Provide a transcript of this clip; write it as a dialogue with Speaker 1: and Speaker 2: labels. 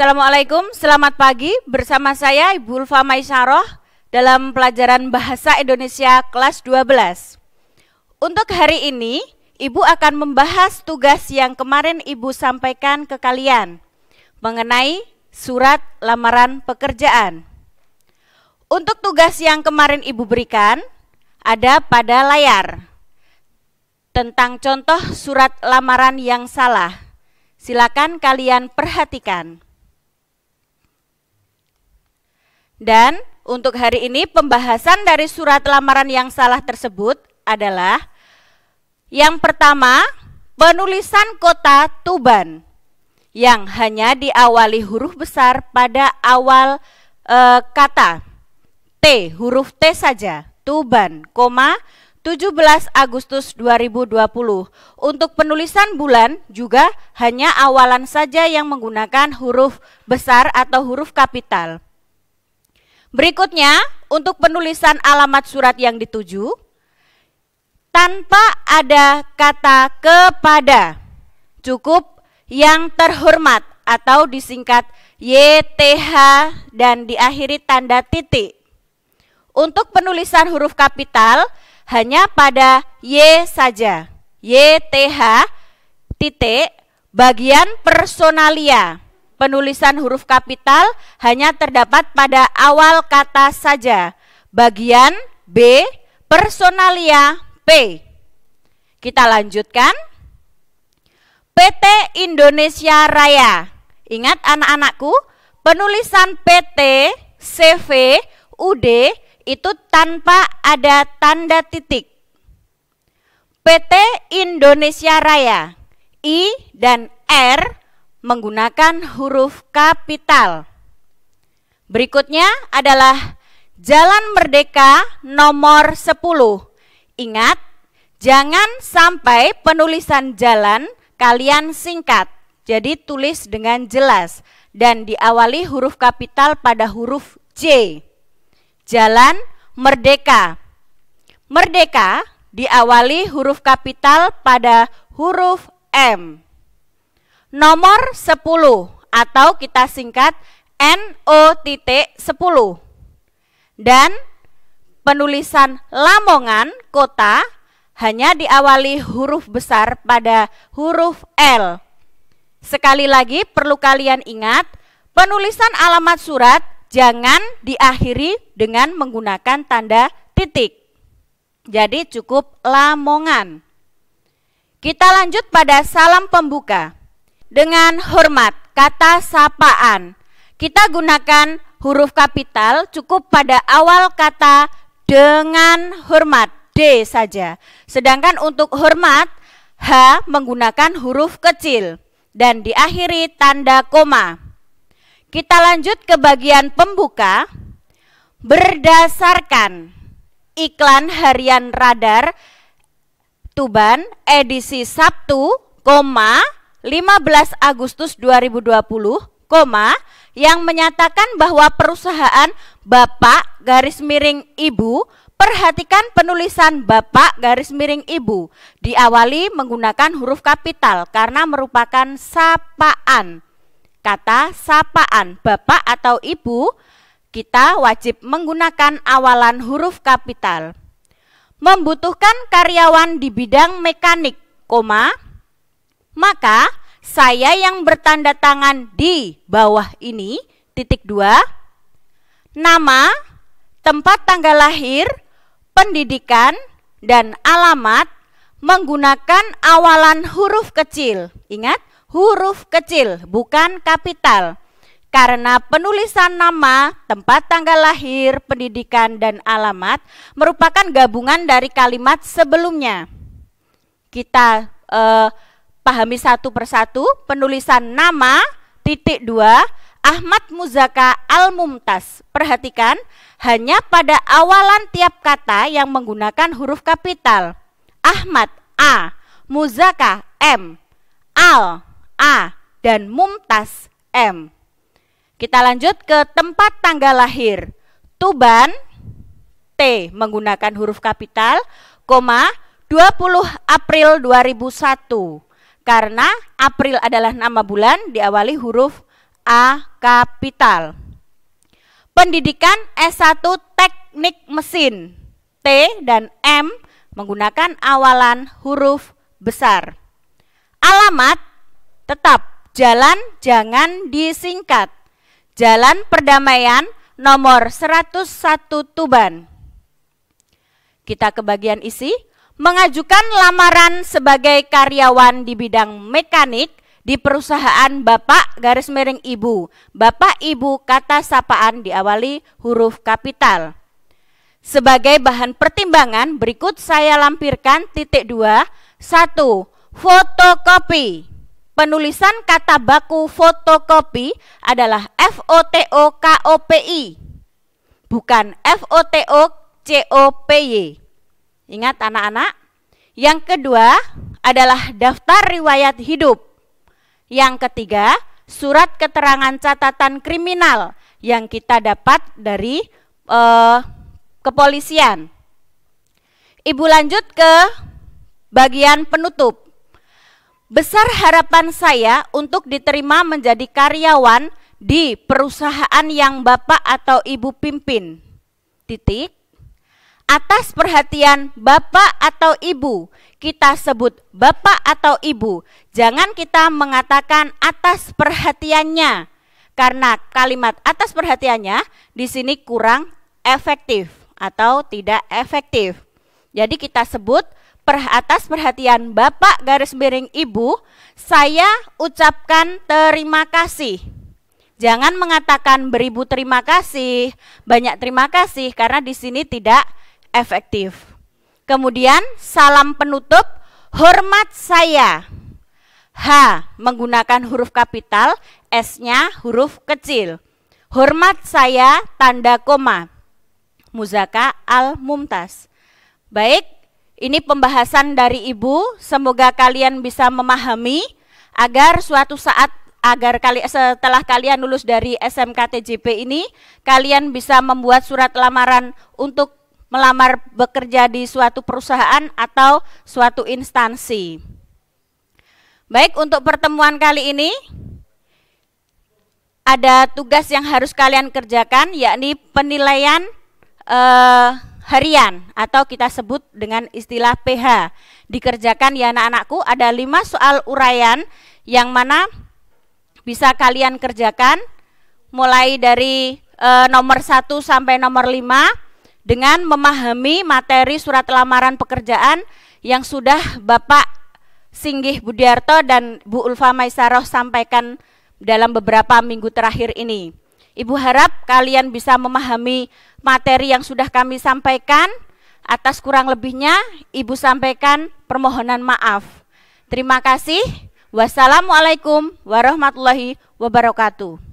Speaker 1: Assalamualaikum, selamat pagi. Bersama saya Ibu Ulfa Maisaroh dalam pelajaran Bahasa Indonesia kelas 12. Untuk hari ini, Ibu akan membahas tugas yang kemarin Ibu sampaikan ke kalian mengenai surat lamaran pekerjaan. Untuk tugas yang kemarin Ibu berikan, ada pada layar tentang contoh surat lamaran yang salah. Silakan kalian perhatikan. Dan untuk hari ini pembahasan dari surat lamaran yang salah tersebut adalah yang pertama, penulisan kota Tuban yang hanya diawali huruf besar pada awal kata T, huruf T saja, Tuban, 17 Agustus 2020. Untuk penulisan bulan juga hanya awalan saja yang menggunakan huruf besar atau huruf kapital. Berikutnya, untuk penulisan alamat surat yang dituju, tanpa ada kata kepada, cukup yang terhormat atau disingkat YTH dan diakhiri tanda titik. Untuk penulisan huruf kapital, hanya pada Y saja, YTH titik bagian personalia. Penulisan huruf kapital hanya terdapat pada awal kata saja, bagian B, personalia P. Kita lanjutkan. PT Indonesia Raya. Ingat anak-anakku, penulisan PT, CV, UD itu tanpa ada tanda titik. PT Indonesia Raya, I dan R menggunakan huruf kapital. Berikutnya adalah Jalan Merdeka nomor 10. Ingat, jangan sampai penulisan jalan kalian singkat. Jadi tulis dengan jelas dan diawali huruf kapital pada huruf J. Jalan Merdeka. Merdeka diawali huruf kapital pada huruf M. Nomor 10 atau kita singkat NO.10. Dan penulisan Lamongan kota hanya diawali huruf besar pada huruf L. Sekali lagi perlu kalian ingat, penulisan alamat surat jangan diakhiri dengan menggunakan tanda titik. Jadi cukup Lamongan. Kita lanjut pada salam pembuka. Dengan hormat, kata sapaan. Kita gunakan huruf kapital cukup pada awal kata dengan hormat, D saja. Sedangkan untuk hormat, H menggunakan huruf kecil dan diakhiri tanda koma. Kita lanjut ke bagian pembuka. Berdasarkan iklan harian Radar Tuban edisi Sabtu, 15 Agustus 2020, yang menyatakan bahwa perusahaan Bapak garis miring Ibu, perhatikan penulisan Bapak garis miring Ibu diawali menggunakan huruf kapital karena merupakan sapaan. Kata sapaan, Bapak atau Ibu, kita wajib menggunakan awalan huruf kapital. Membutuhkan karyawan di bidang mekanik, maka saya yang bertanda tangan di bawah ini, titik 2, nama, tempat tanggal lahir, pendidikan, dan alamat menggunakan awalan huruf kecil. Ingat, huruf kecil, bukan kapital. Karena penulisan nama, tempat tanggal lahir, pendidikan, dan alamat merupakan gabungan dari kalimat sebelumnya. Kita pahami satu persatu. Penulisan nama, titik 2, Ahmad Muzaka Al-Mumtaz. Perhatikan, hanya pada awalan tiap kata yang menggunakan huruf kapital. Ahmad, A, Muzaka, M, Al, A, dan Mumtaz, M. Kita lanjut ke tempat tanggal lahir. Tuban, T menggunakan huruf kapital, 20 April 2001. Karena April adalah nama bulan diawali huruf A. Kapital. Pendidikan S1 Teknik Mesin, T dan M menggunakan awalan huruf besar. Alamat tetap jalan jangan disingkat. Jalan Perdamaian nomor 101 Tuban. Kita ke bagian isi. Mengajukan lamaran sebagai karyawan di bidang mekanik di perusahaan Bapak garis miring Ibu. Bapak Ibu kata sapaan diawali huruf kapital. Sebagai bahan pertimbangan berikut saya lampirkan titik 2. 1. Fotokopi. Penulisan kata baku fotokopi adalah FOTOKOPI, bukan FOTOCOPY. Ingat anak-anak. Yang kedua adalah daftar riwayat hidup. Yang ketiga, surat keterangan catatan kriminal yang kita dapat dari kepolisian. Ibu lanjut ke bagian penutup. Besar harapan saya untuk diterima menjadi karyawan di perusahaan yang Bapak atau Ibu pimpin. Titik. Atas perhatian Bapak atau Ibu, kita sebut Bapak atau Ibu. Jangan kita mengatakan atas perhatiannya, karena kalimat atas perhatiannya di sini kurang efektif atau tidak efektif. Jadi kita sebut atas perhatian Bapak garis miring Ibu, saya ucapkan terima kasih. Jangan mengatakan beribu terima kasih, banyak terima kasih, karena di sini tidak efektif. Kemudian salam penutup, hormat saya. H menggunakan huruf kapital, S-nya huruf kecil. Hormat saya tanda koma. Muzaka Al-Mumtaz. Baik, ini pembahasan dari Ibu. Semoga kalian bisa memahami agar suatu saat setelah kalian lulus dari SMK TJP ini, kalian bisa membuat surat lamaran untuk melamar bekerja di suatu perusahaan atau suatu instansi. Baik, untuk pertemuan kali ini ada tugas yang harus kalian kerjakan, yakni penilaian harian atau kita sebut dengan istilah PH. Dikerjakan ya anak-anakku, ada 5 soal uraian yang mana bisa kalian kerjakan mulai dari nomor 1 sampai nomor 5 dengan memahami materi surat lamaran pekerjaan yang sudah Bapak Singgih Budiarto dan Bu Ulfa Maisaroh sampaikan dalam beberapa minggu terakhir ini. Ibu harap kalian bisa memahami materi yang sudah kami sampaikan. Atas kurang lebihnya Ibu sampaikan permohonan maaf. Terima kasih. Wassalamualaikum warahmatullahi wabarakatuh.